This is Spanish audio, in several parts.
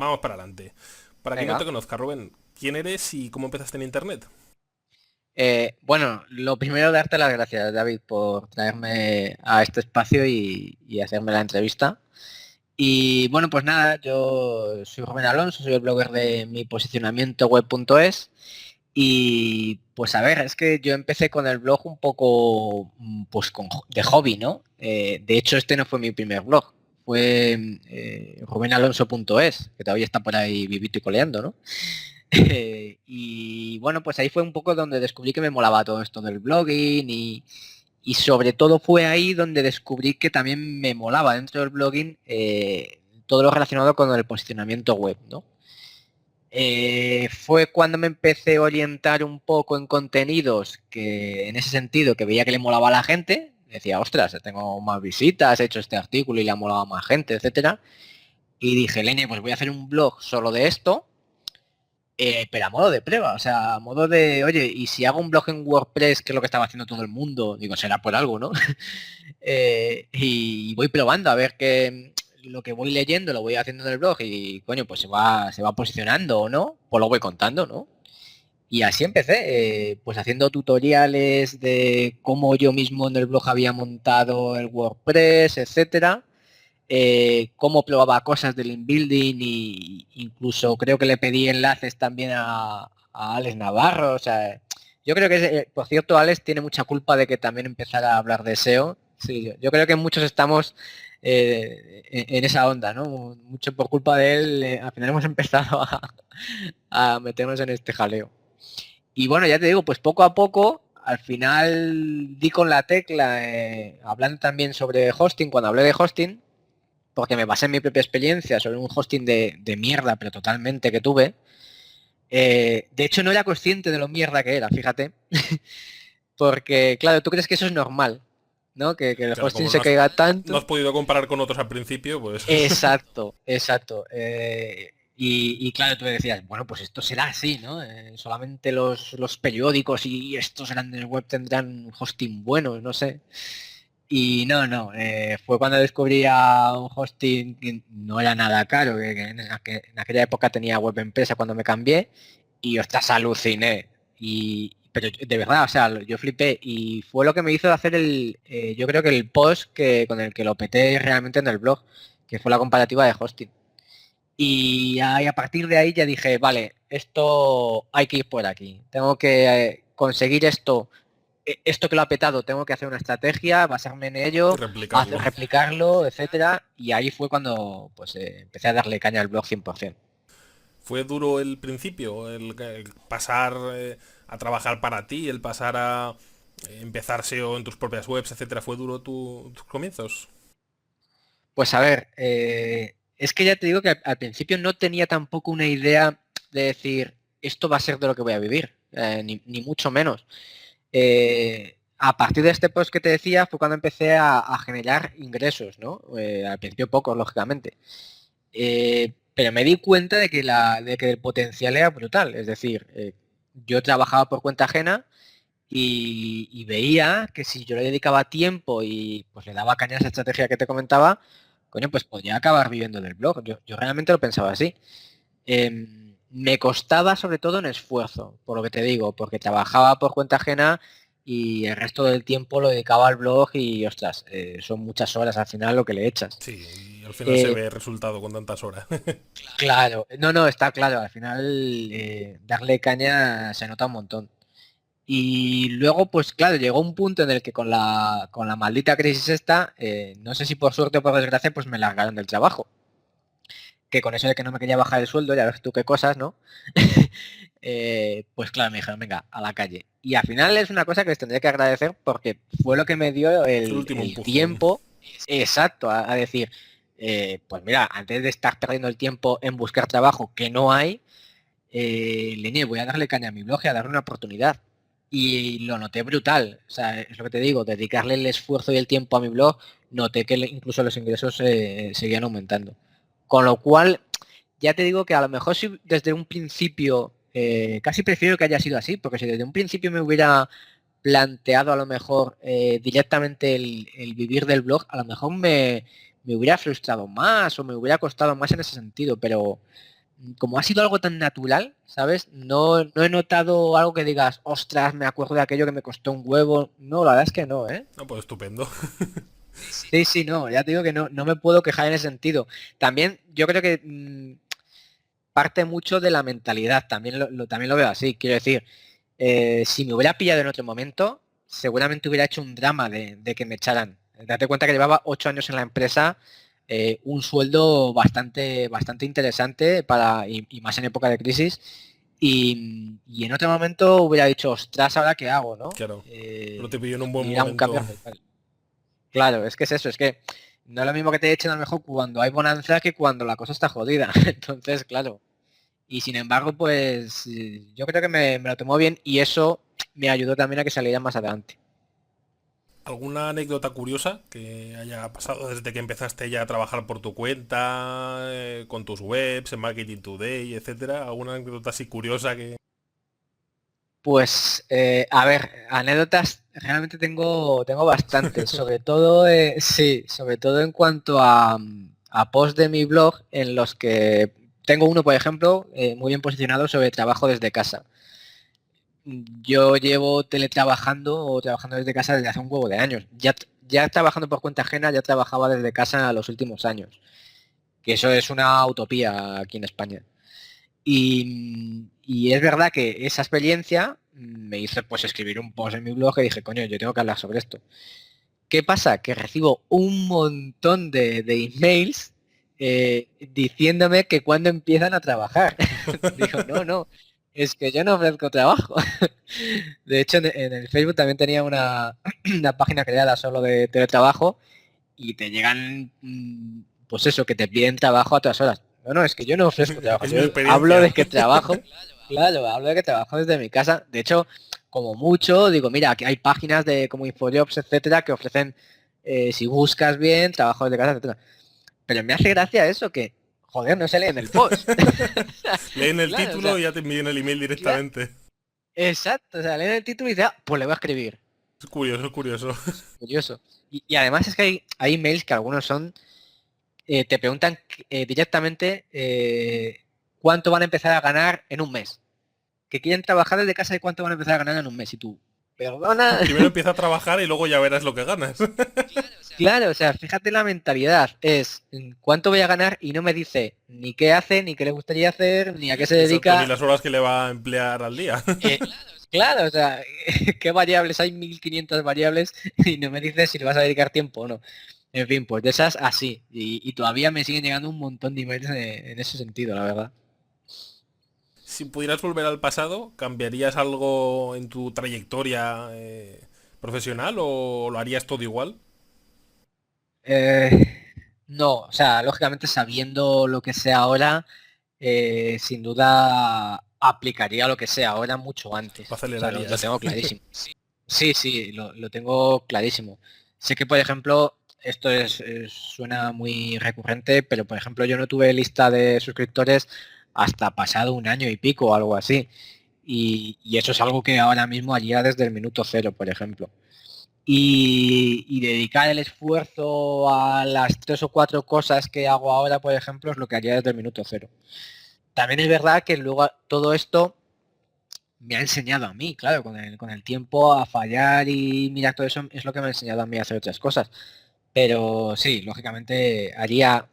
vamos para adelante. Para quien no te Venga. conozca, Rubén, ¿quién eres y cómo empezaste en internet? Bueno, lo primero darte las gracias, David, por traerme a este espacio y hacerme la entrevista. Y bueno, pues nada, yo soy Rubén Alonso, soy el blogger de mi posicionamiento web.es y pues a ver, es que yo empecé con el blog un poco pues de hobby, ¿no? De hecho, este no fue mi primer blog, fue rubenalonso.es, que todavía está por ahí vivito y coleando, ¿no? Y bueno, pues ahí fue un poco donde descubrí que me molaba todo esto del blogging y sobre todo fue ahí donde descubrí que también me molaba dentro del blogging todo lo relacionado con el posicionamiento web, ¿no? Fue cuando me empecé a orientar un poco en contenidos que en ese sentido que veía que le molaba a la gente, decía, ostras, tengo más visitas, he hecho este artículo y le ha molado a más gente, etcétera. Y dije, Leñe, pues voy a hacer un blog solo de esto, pero a modo de prueba, o sea, a modo de, oye, y si hago un blog en WordPress, que es lo que estaba haciendo todo el mundo, digo, será por algo, ¿no? Y voy probando a ver que lo que voy leyendo lo voy haciendo en el blog y, coño, pues se va posicionando o no, pues lo voy contando, ¿no? Y así empecé, pues haciendo tutoriales de cómo yo mismo en el blog había montado el WordPress, etcétera, cómo probaba cosas del inbuilding y incluso creo que le pedí enlaces también a Alex Navarro. O sea, yo creo que, por cierto, Alex tiene mucha culpa de que también empezara a hablar de SEO. Sí, yo creo que muchos estamos en esa onda, ¿no? Mucho por culpa de él, al final hemos empezado a meternos en este jaleo. Y bueno, ya te digo, pues poco a poco, al final di con la tecla, hablando también sobre hosting, cuando hablé de hosting, porque me basé en mi propia experiencia sobre un hosting de mierda, pero totalmente que tuve. De hecho, no era consciente de lo mierda que era, fíjate. Porque, claro, tú crees que eso es normal, ¿no? Que el Claro, hosting como se caiga no tanto. has podido comparar con otros al principio, pues Exacto, exacto. Y claro, tú decías, bueno, pues esto será así, ¿no? Solamente los periódicos y estos grandes web tendrán hosting buenos, no sé. Y no, fue cuando descubrí a un hosting que no era nada caro, que en aquella época tenía web empresa cuando me cambié y ostras, aluciné. Pero de verdad, o sea, yo flipé y fue lo que me hizo hacer yo creo que el post con el que lo peté realmente en el blog, que fue la comparativa de hosting. Y a partir de ahí ya dije, vale, esto hay que ir por aquí. Tengo que conseguir esto que lo ha petado, tengo que hacer una estrategia, basarme en y ello, replicarlo. replicarlo, etcétera. Y ahí fue cuando pues empecé a darle caña al blog 100%. ¿Fue duro el principio, el pasar a trabajar para ti, el pasar a empezar SEO en tus propias webs, etcétera? ¿Fue duro tus comienzos? Pues a ver, es que ya te digo que al principio no tenía tampoco una idea de decir, esto va a ser de lo que voy a vivir, ni mucho menos. A partir de este post que te decía fue cuando empecé a generar ingresos, ¿no? Al principio pocos, lógicamente. Pero me di cuenta de que el potencial era brutal. Es decir, yo trabajaba por cuenta ajena y veía que si yo le dedicaba tiempo y pues le daba caña a esa estrategia que te comentaba, coño, pues podría acabar viviendo del blog. Yo realmente lo pensaba así. Me costaba sobre todo en esfuerzo, por lo que te digo, porque trabajaba por cuenta ajena y el resto del tiempo lo dedicaba al blog y, ostras, son muchas horas al final lo que le echas. Sí, y al final se Eh, ve el resultado con tantas horas. claro, no, está claro, al final darle caña se nota un montón. Y luego, pues claro, llegó un punto en el que con la maldita crisis esta, no sé si por suerte o por desgracia, pues me largaron del trabajo. Que con eso de que no me quería bajar el sueldo, ya ves tú qué cosas, ¿no? Pues claro, me dijeron, venga, a la calle. Y al final es una cosa que les tendré que agradecer porque fue lo que me dio El el, último el empujón. tiempo exacto a decir, pues mira, antes de estar perdiendo el tiempo en buscar trabajo que no hay, Leñe, voy a darle caña a mi blog y a darle una oportunidad. Y lo noté brutal. O sea, es lo que te digo, dedicarle el esfuerzo y el tiempo a mi blog, noté que incluso los ingresos seguían aumentando. Con lo cual, ya te digo que a lo mejor si desde un principio, casi prefiero que haya sido así, porque si desde un principio me hubiera planteado a lo mejor directamente el vivir del blog, a lo mejor me hubiera frustrado más o me hubiera costado más en ese sentido, como ha sido algo tan natural, ¿sabes? No he notado algo que digas, ostras, me acuerdo de aquello que me costó un huevo. No, la verdad es que no, ¿eh? No, pues estupendo. Sí, sí, no, ya te digo que no me puedo quejar en ese sentido. También yo creo que parte mucho de la mentalidad, también también lo veo así. Quiero decir, si me hubiera pillado en otro momento, seguramente hubiera hecho un drama de que me echaran. Date cuenta que llevaba 8 años en la empresa, un sueldo bastante interesante y más en época de crisis. Y en otro momento hubiera dicho, ostras, ¿ahora qué hago, no? Claro. Pero te pilló en un buen Y era un momento. cambio radical. Claro, es que es eso, es que no es lo mismo que te echen a lo mejor cuando hay bonanza que cuando la cosa está jodida. Entonces, claro. Y sin embargo, pues yo creo que me lo tomó bien y eso me ayudó también a que saliera más adelante. ¿Alguna anécdota curiosa que haya pasado desde que empezaste ya a trabajar por tu cuenta, con tus webs, en Marketing Today, etcétera? ¿Alguna anécdota así curiosa que... Pues, a ver, anécdotas realmente tengo bastantes, sobre todo, sí, sobre todo en cuanto a posts de mi blog en los que tengo uno, por ejemplo, muy bien posicionado sobre trabajo desde casa. Yo llevo teletrabajando o trabajando desde casa desde hace un huevo de años. Ya trabajando por cuenta ajena, ya trabajaba desde casa los últimos años. Que eso es una utopía aquí en España. Y es verdad que esa experiencia me hizo pues escribir un post en mi blog y dije, coño, yo tengo que hablar sobre esto. ¿Qué pasa? Que recibo un montón de emails diciéndome que cuando empiezan a trabajar. Digo, no, es que yo no ofrezco trabajo. De hecho, en el Facebook también tenía una página creada solo de teletrabajo y te llegan, pues eso, que te piden trabajo a todas horas. No, es que yo no ofrezco trabajo. Es mi Yo hablo experiencia. de que trabajo, claro, hablo de que trabajo desde mi casa. De hecho, como mucho, digo, mira, aquí hay páginas de como InfoJobs, etcétera, que ofrecen, si buscas bien, trabajo desde casa, etcétera. Pero me hace gracia eso que, joder, no se lee en el post. Leen el Claro, o título sea, y ya te envían el email claro, directamente. exacto, o sea, leen el título y dice, ah, pues le voy a escribir. Es curioso, es curioso. Curioso. Y además es que hay emails que algunos son te preguntan directamente cuánto van a empezar a ganar en un mes. Que quieren trabajar desde casa y cuánto van a empezar a ganar en un mes. Y tú, perdona. Primero empieza a trabajar y luego ya verás lo que ganas. Claro, o sea, fíjate la mentalidad. Es cuánto voy a ganar y no me dice ni qué hace, ni qué le gustaría hacer, ni a qué se Exacto, ni dedica. las horas que le va a emplear al día. Eh, claro, o sea, qué variables, hay 1500 variables y no me dice si le vas a dedicar tiempo o no. En fin, pues de esas así. Y todavía me siguen llegando un montón de emails en ese sentido, la verdad. Si pudieras volver al pasado, ¿cambiarías algo en tu trayectoria profesional o lo harías todo igual? Eh, no, o sea, lógicamente sabiendo lo que sé ahora, sin duda aplicaría lo que sé ahora mucho Lo antes. O sea, lo acelerarías. tengo clarísimo. Sí, sí, lo tengo clarísimo. Sé que, por ejemplo, esto suena muy recurrente, pero por ejemplo yo no tuve lista de suscriptores hasta pasado un año y pico o algo así. Y eso es algo que ahora mismo haría desde el minuto cero, por ejemplo. Y dedicar el esfuerzo a las 3 o 4 cosas que hago ahora, por ejemplo, es lo que haría desde el minuto cero. También es verdad que luego todo esto me ha enseñado a mí, claro, con el tiempo a fallar y mirar todo eso es lo que me ha enseñado a mí a hacer otras cosas. Pero sí, lógicamente haría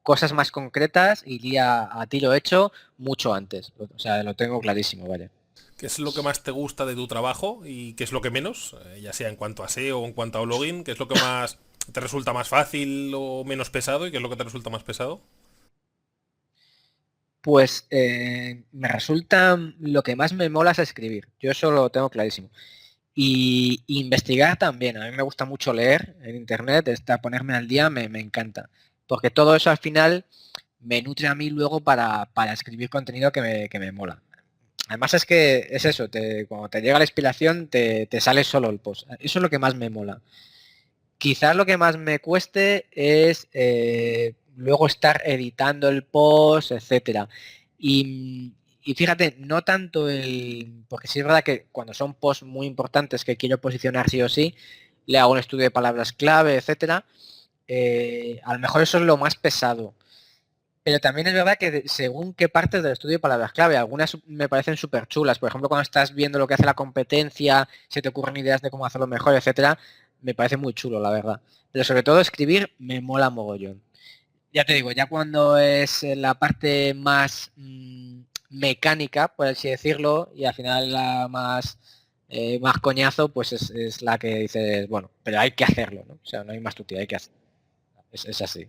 cosas más concretas, iría a tiro hecho mucho antes. O sea, lo tengo clarísimo, vale. ¿Qué es lo que más te gusta de tu trabajo y qué es lo que menos? Ya sea en cuanto a SEO o en cuanto a login, ¿qué es lo que más te resulta más fácil o menos pesado y qué es lo que te resulta más pesado? Pues me resulta lo que más me mola es escribir. Yo eso lo tengo clarísimo. Y investigar también. A mí me gusta mucho leer en internet, ponerme al día me encanta. Porque todo eso al final me nutre a mí luego para escribir contenido que me mola. Además es que es eso, cuando te llega la inspiración te sale solo el post. Eso es lo que más me mola. Quizás lo que más me cueste es luego estar editando el post, etcétera. Y fíjate, no tanto porque sí es verdad que cuando son posts muy importantes que quiero posicionar sí o sí, le hago un estudio de palabras clave, etcétera. A lo mejor eso es lo más pesado. Pero también es verdad que según qué partes del estudio de palabras clave, algunas me parecen súper chulas. Por ejemplo, cuando estás viendo lo que hace la competencia, se te ocurren ideas de cómo hacerlo mejor, etcétera, me parece muy chulo, la verdad. Pero sobre todo escribir me mola mogollón. Ya te digo, ya cuando es la parte más mecánica, por así decirlo, y al final la más más coñazo, pues es la que dices, bueno, pero hay que hacerlo, ¿no? O sea, no hay más tutía, hay que hacerlo. Es así.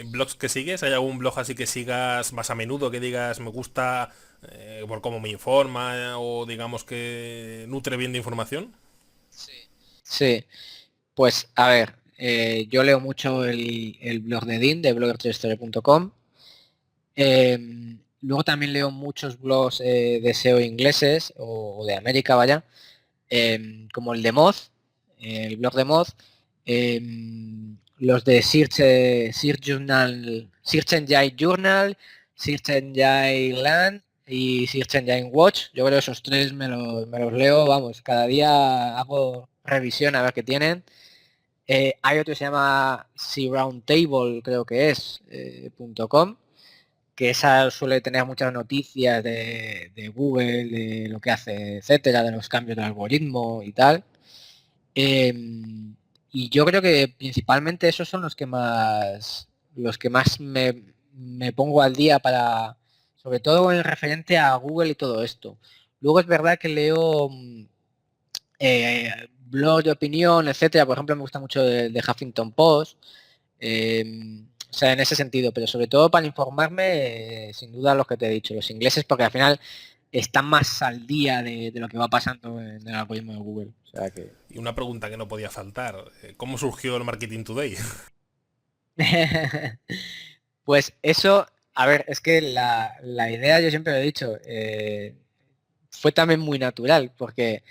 ¿Blogs que sigues? ¿Hay algún blog así que sigas más a menudo que digas me gusta por cómo me informa o digamos que nutre bien de información? Sí. Sí, pues a ver, yo leo mucho el blog de Dean, de blogger3historia.com. Luego también leo muchos blogs de SEO ingleses o de América, vaya, como el de Moz, el blog de Moz, los de Search Journal, Search Engine Journal, Search Engine Land y Search Engine Watch. Yo creo que esos tres me los leo, vamos, cada día hago revisión a ver qué tienen. Hay otro que se llama Roundtable, creo que es, .com, que esa suele tener muchas noticias de Google, de lo que hace, etcétera, de los cambios del algoritmo y tal. Y yo creo que principalmente esos son los que más me pongo al día para, sobre todo en referente a Google y todo esto. Luego es verdad que leo blogs de opinión, etcétera. Por ejemplo, me gusta mucho de Huffington Post. O sea, en ese sentido, pero sobre todo para informarme, sin duda los que te he dicho, los ingleses, porque al final están más al día de lo que va pasando en el algoritmo de Google. O sea que... Y una pregunta que no podía faltar, ¿cómo surgió el Marketing Today? Pues eso, a ver, es que la idea, yo siempre lo he dicho, fue también muy natural, porque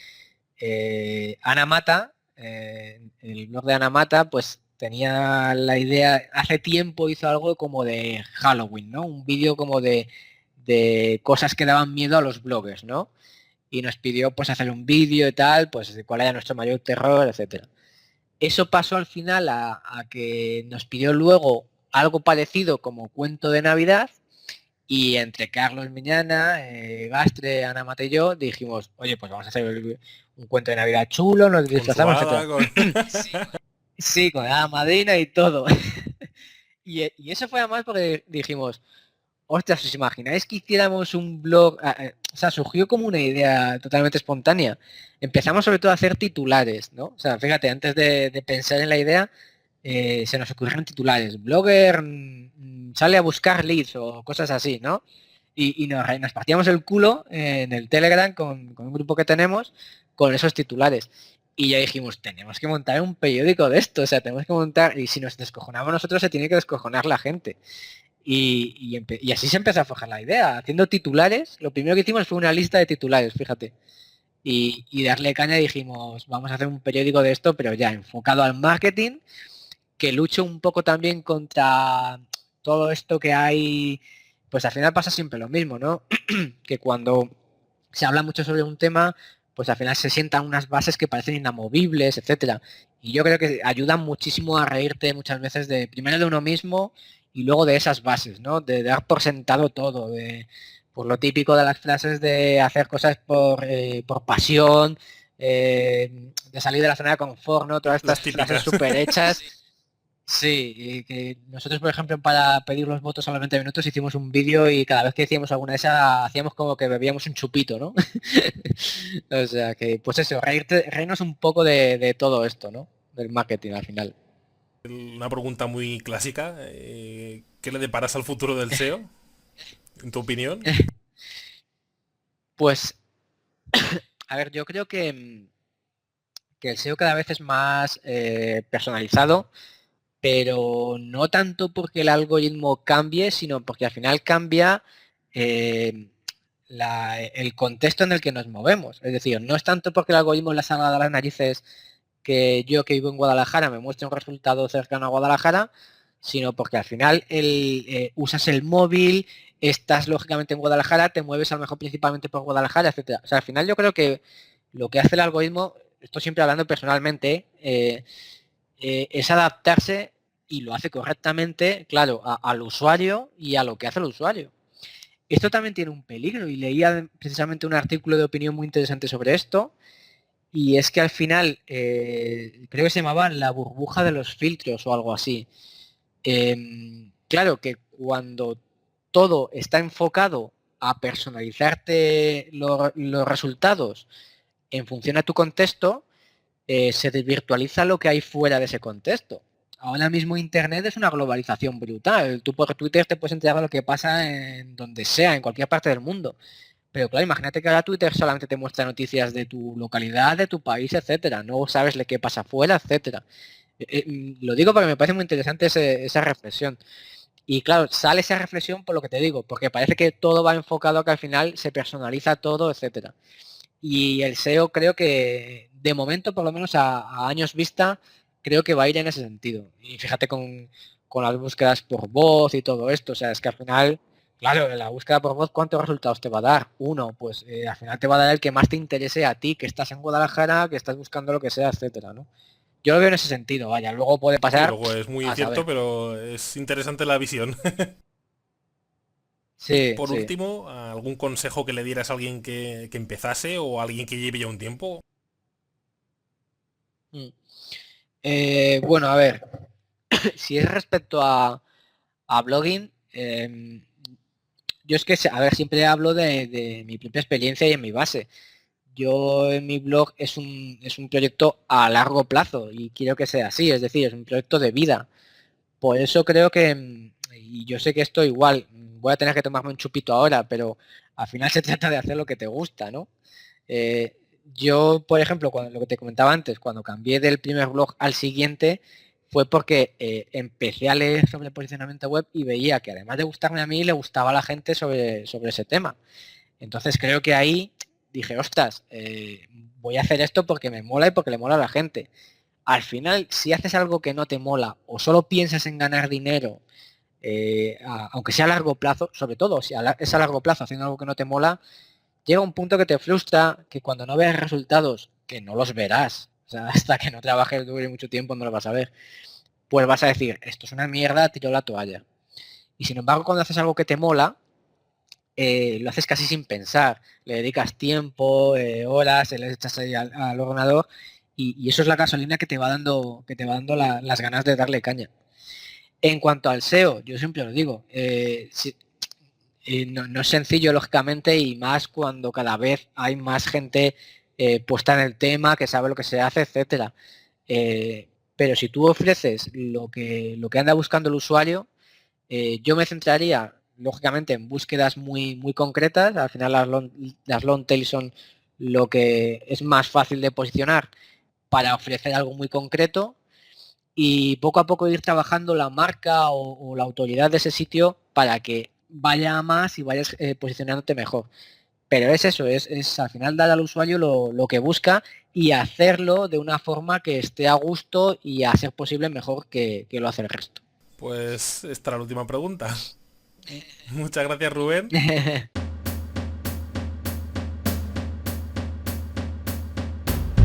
Ana Mata, el blog de Ana Mata, pues tenía la idea, hace tiempo hizo algo como de Halloween, ¿no? Un vídeo como de cosas que daban miedo a los bloggers, ¿no? Y nos pidió pues hacer un vídeo y tal, pues de cuál era nuestro mayor terror, etcétera. Eso pasó al final a que nos pidió luego algo parecido como cuento de Navidad y entre Carlos Miñana, Gastre, Ana Mate y yo dijimos, oye, pues vamos a hacer un cuento de Navidad chulo, nos Con su disfrazamos, hada, etcétera. con... Sí, con la madrina y todo. Y eso fue además porque dijimos, ostras, ¿os imagináis que hiciéramos un blog? O sea, surgió como una idea totalmente espontánea. Empezamos sobre todo a hacer titulares, ¿no? O sea, fíjate, antes de pensar en la idea, se nos ocurrieron titulares. Blogger sale a buscar leads o cosas así, ¿no? Y nos partíamos el culo en el Telegram con un grupo que tenemos con esos titulares. Y ya dijimos, tenemos que montar un periódico de esto, o sea, tenemos que montar, y si nos descojonamos nosotros se tiene que descojonar la gente. Y así se empezó a forjar la idea, haciendo titulares. Lo primero que hicimos fue una lista de titulares, fíjate. Y darle caña dijimos, vamos a hacer un periódico de esto, pero ya enfocado al marketing, que luche un poco también contra todo esto que hay. Pues al final pasa siempre lo mismo, ¿no? Que cuando se habla mucho sobre un tema, pues al final se sientan unas bases que parecen inamovibles, etcétera. Y yo creo que ayudan muchísimo a reírte muchas veces de primero de uno mismo y luego de esas bases, ¿no? De dar por sentado todo, de por lo típico de las frases de hacer cosas por pasión, de salir de la zona de confort, ¿no? Todas estas Las frases típicas. súper hechas. Sí, y que nosotros, por ejemplo, para pedir los votos a los 20 minutos hicimos un vídeo y cada vez que decíamos alguna de esas hacíamos como que bebíamos un chupito, ¿no? O sea que, pues eso, reírnos un poco de todo esto, ¿no? Del marketing al final. Una pregunta muy clásica, ¿qué le deparas al futuro del SEO? ¿En tu opinión? Pues, a ver, yo creo que el SEO cada vez es más personalizado, pero no tanto porque el algoritmo cambie, sino porque al final cambia eh, el contexto en el que nos movemos. Es decir, no es tanto porque el algoritmo le salga de las narices que yo que vivo en Guadalajara me muestre un resultado cercano a Guadalajara, sino porque al final usas el móvil, estás lógicamente en Guadalajara, te mueves a lo mejor principalmente por Guadalajara, etcétera. O sea, al final yo creo que lo que hace el algoritmo, esto siempre hablando personalmente, es adaptarse y lo hace correctamente, claro, al usuario y a lo que hace el usuario. Esto también tiene un peligro y leía precisamente un artículo de opinión muy interesante sobre esto, y es que al final, creo que se llamaba la burbuja de los filtros o algo así. Claro que cuando todo está enfocado a personalizarte los resultados en función a tu contexto, se desvirtualiza lo que hay fuera de ese contexto. Ahora mismo Internet es una globalización brutal. Tú por Twitter te puedes enterar de lo que pasa en donde sea, en cualquier parte del mundo. Pero claro, imagínate que ahora Twitter solamente te muestra noticias de tu localidad, de tu país, etcétera. No sabes de qué pasa afuera, etcétera. Lo digo porque me parece muy interesante esa reflexión. Y claro, sale esa reflexión por lo que te digo, porque parece que todo va enfocado a que al final se personaliza todo, etcétera. Y el SEO creo que de momento, por lo menos a años vista, creo que va a ir en ese sentido. Y fíjate con las búsquedas por voz y todo esto, o sea, es que al final, claro, en la búsqueda por voz, ¿cuántos resultados te va a dar? Uno, pues al final te va a dar el que más te interese a ti, que estás en Guadalajara, que estás buscando lo que sea, etcétera, ¿no? Yo lo veo en ese sentido, vaya, luego puede Sí, pasar luego es muy a incierto, saber. pero es interesante la visión. Y Sí, por sí. último, ¿algún consejo que le dieras a alguien que empezase o a alguien que lleve ya un tiempo? Mm. Bueno, a ver, si es respecto a blogging, yo es que, a ver, siempre hablo de mi propia experiencia y en mi base. Yo en mi blog es un proyecto a largo plazo y quiero que sea así, es decir, es un proyecto de vida. Por eso creo que, y yo sé que esto igual, voy a tener que tomarme un chupito ahora, pero al final se trata de hacer lo que te gusta, ¿no? Eh, yo, por ejemplo, cuando lo que te comentaba antes, cuando cambié del primer blog al siguiente, fue porque empecé a leer sobre posicionamiento web y veía que además de gustarme a mí, le gustaba a la gente sobre ese tema. Entonces creo que ahí dije, ostras, voy a hacer esto porque me mola y porque le mola a la gente. Al final, si haces algo que no te mola o solo piensas en ganar dinero, aunque sea a largo plazo, sobre todo si es a largo plazo haciendo algo que no te mola, llega un punto que te frustra, que cuando no veas resultados, que no los verás, o sea, hasta que no trabajes dure mucho tiempo no lo vas a ver, pues vas a decir, esto es una mierda, tiro la toalla. Y sin embargo, cuando haces algo que te mola, lo haces casi sin pensar, le dedicas tiempo, horas, le echas ahí al ordenador y eso es la gasolina que te va dando las ganas de darle caña. En cuanto al SEO, yo siempre os digo, no es sencillo lógicamente y más cuando cada vez hay más gente puesta en el tema, que sabe lo que se hace, etcétera. Pero si tú ofreces lo que anda buscando el usuario, yo me centraría lógicamente en búsquedas muy, muy concretas. Al final las long tail son lo que es más fácil de posicionar para ofrecer algo muy concreto y poco a poco ir trabajando la marca o la autoridad de ese sitio para que vaya a más y vayas posicionándote mejor. Pero es eso, es al final dar al usuario lo que busca y hacerlo de una forma que esté a gusto y a ser posible mejor que lo hace el resto. Pues esta era la última pregunta. Muchas gracias, Rubén.